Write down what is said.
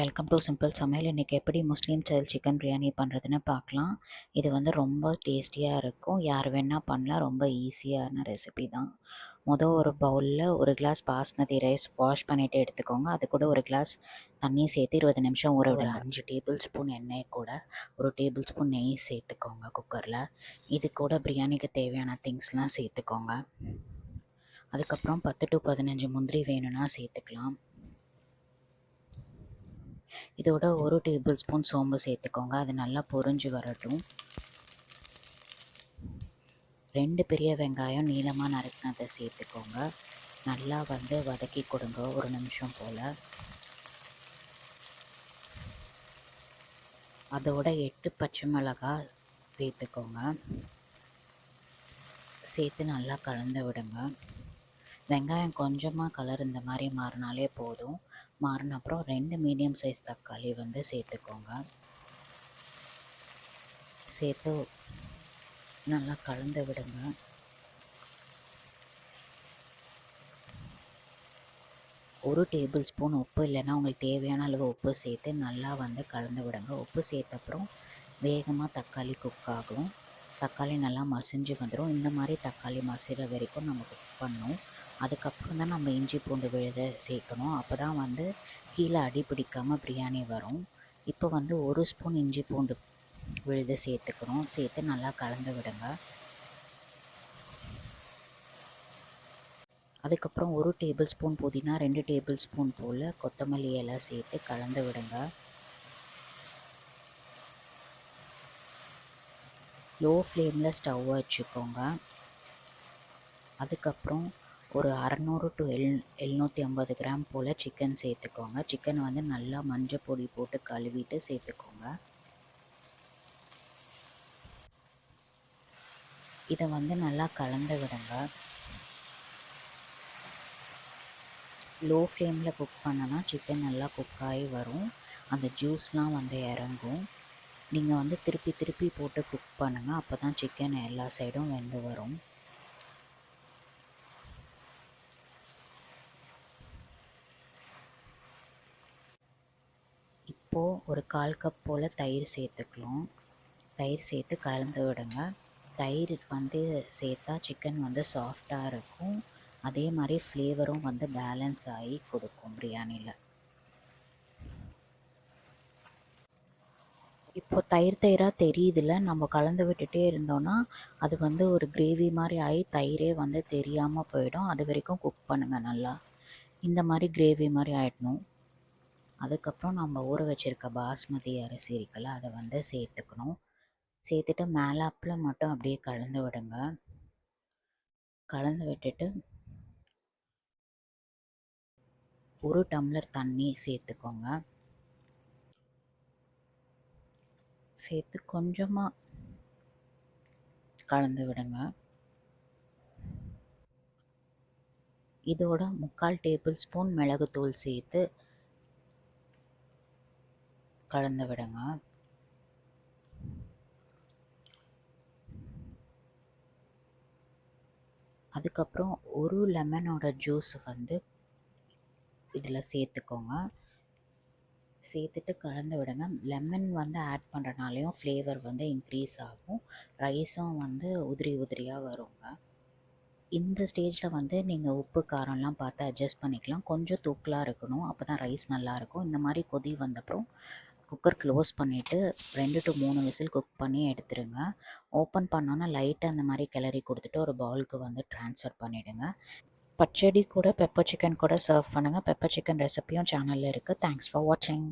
Welcome to simple சமையல். இன்றைக்கி எப்படி முஸ்லீம் ஸ்டைல் சிக்கன் பிரியாணி பண்ணுறதுன்னு பார்க்கலாம். இது வந்து ரொம்ப டேஸ்டியாக இருக்கும். யார் வேணால் பண்ணலாம். ரொம்ப ஈஸியான ரெசிபி தான். ஒரு பவுலில் ஒரு கிளாஸ் பாஸ்மதி ரைஸ் வாஷ் பண்ணிவிட்டு எடுத்துக்கோங்க. அது கூட ஒரு கிளாஸ் தண்ணி சேர்த்து 20 நிமிஷம் ஊற விடுங்க. 5 டேபிள் ஸ்பூன் எண்ணெய் கூட 1 டேபிள் ஸ்பூன் நெய் சேர்த்துக்கோங்க குக்கரில். இது கூட பிரியாணிக்கு தேவையான திங்ஸ்லாம் சேர்த்துக்கோங்க. அதுக்கப்புறம் 10 to 15 முந்திரி வேணும்னா சேர்த்துக்கலாம். இதோட 1 டேபிள் ஸ்பூன் சோம்பு சேர்த்துக்கோங்க. அது நல்லா பொரிஞ்சு வரட்டும். 2 பெரிய வெங்காயம் நீளமாக நறுக்கினதை சேர்த்துக்கோங்க. நல்லா வதக்கி கொடுங்க 1 நிமிஷம் போல். அதோட 8 பச்சை மிளகாய் சேர்த்துக்கோங்க. சேர்த்து நல்லா கலந்து விடுங்க. வெங்காயம் கொஞ்சமாக கலர் இந்த மாதிரி மாறினாலே போதும். மாறின அப்புறம் 2 மீடியம் சைஸ் தக்காளி சேர்த்துக்கோங்க. சேர்த்து நல்லா கலந்து விடுங்க. ஒரு டேபிள் ஸ்பூன் உப்பு, இல்லைன்னா உங்களுக்கு தேவையான அளவு உப்பு சேர்த்து நல்லா கலந்து விடுங்க. உப்பு சேர்த்த அப்புறம் வேகமாக தக்காளி குக் ஆகும். தக்காளி நல்லா மசிஞ்சு வந்துடும். இந்த மாதிரி தக்காளி மசிகிற வரைக்கும் நம்ம குக் பண்ணணும். அதுக்கப்புறம் தான் நம்ம இஞ்சி பூண்டு விழுதை சேர்க்கணும். அப்போ தான் கீழே அடி பிடிக்காமல் பிரியாணி வரும். இப்போ 1 ஸ்பூன் இஞ்சி பூண்டு விழுது சேர்த்துக்கணும். சேர்த்து நல்லா கலந்து விடுங்க. அதுக்கப்புறம் 1 டேபிள் ஸ்பூன் புதினா, 2 டேபிள் ஸ்பூன் போல் கொத்தமல்லி இலை சேர்த்து கலந்து விடுங்க. லோ ஃப்ளேமில் ஸ்டவ் வச்சுக்கோங்க. அதுக்கப்புறம் ஒரு 600 to 750 கிராம் போல் சிக்கன் சேர்த்துக்கோங்க. சிக்கன் நல்லா மஞ்சள் பொடி போட்டு கழுவிட்டு சேர்த்துக்கோங்க. இதை நல்லா கலந்து விடுங்க. லோ ஃப்ளேமில் குக் பண்ணனா சிக்கன் நல்லா குக் ஆகி வரும். அந்த ஜூஸ்லாம் இறங்கும். நீங்கள் திருப்பி திருப்பி போட்டு குக் பண்ணுங்கள். அப்போ தான் சிக்கன் எல்லா சைடும் வெந்து வரும். இப்போது ஒரு 1/4 கப் போல் தயிர் சேர்த்துக்கலாம். தயிர் சேர்த்து கலந்து விடுங்க. தயிர் சேர்த்தா சிக்கன் சாஃப்டாக இருக்கும். அதே மாதிரி ஃப்ளேவரும் பேலன்ஸ் ஆகி கொடுக்கும் பிரியாணியில். இப்போ தயிராக தெரியுதுல, நம்ம கலந்து விட்டுட்டே இருந்தோன்னா அது ஒரு கிரேவி மாதிரி ஆகி தயிரே தெரியாமல் போயிடும். அது வரைக்கும் குக் பண்ணுங்கள் நல்லா. இந்த மாதிரி கிரேவி மாதிரி ஆகிடணும். அதுக்கப்புறம் நம்ம ஊற வச்சுருக்க பாஸ்மதி அரிசி இருக்குல்ல, அதை சேர்த்துக்கணும். சேர்த்துட்டு மேலாப்பில் மட்டும் அப்படியே கலந்து விடுங்க. கலந்து விட்டுட்டு 1 டம்ளர் தண்ணி சேர்த்துக்கோங்க. சேர்த்து கொஞ்சமாக கலந்து விடுங்க. இதோட 3/4 டேபிள் ஸ்பூன் மிளகுத்தூள் சேர்த்து கலந்து விடுங்க. அதுக்கப்புறம் 1 லெமனோட ஜூஸ் இதில் சேர்த்துக்கோங்க. சேர்த்துட்டு கலந்து விடுங்க. லெமன் ஆட் பண்ணுறனாலையும் ஃப்ளேவர் இன்க்ரீஸ் ஆகும். ரைஸும் உதிரி உதிரியாக வருங்க. இந்த ஸ்டேஜில் நீங்கள் உப்பு காரம்லாம் பார்த்து அட்ஜஸ்ட் பண்ணிக்கலாம். கொஞ்சம் தூக்கலாக இருக்கணும். அப்போ தான் ரைஸ் நல்லாயிருக்கும். இந்த மாதிரி கொதி வந்தப்புறம் குக்கர் க்ளோஸ் பண்ணிவிட்டு 2 to 3 விசில் குக் பண்ணி எடுத்துருங்க. ஓப்பன் பண்ணோன்னா லைட்டாக அந்த மாதிரி கிளறி கொடுத்துட்டு ஒரு பவுலுக்கு ட்ரான்ஸ்ஃபர் பண்ணிவிடுங்க. பச்சடி கூட பெப்பர் சிக்கன் கூட சர்வ் பண்ணுங்கள். பெப்பர் சிக்கன் ரெசிப்பியும் சேனலில் இருக்குது. தேங்க்ஸ் ஃபார் வாட்சிங்.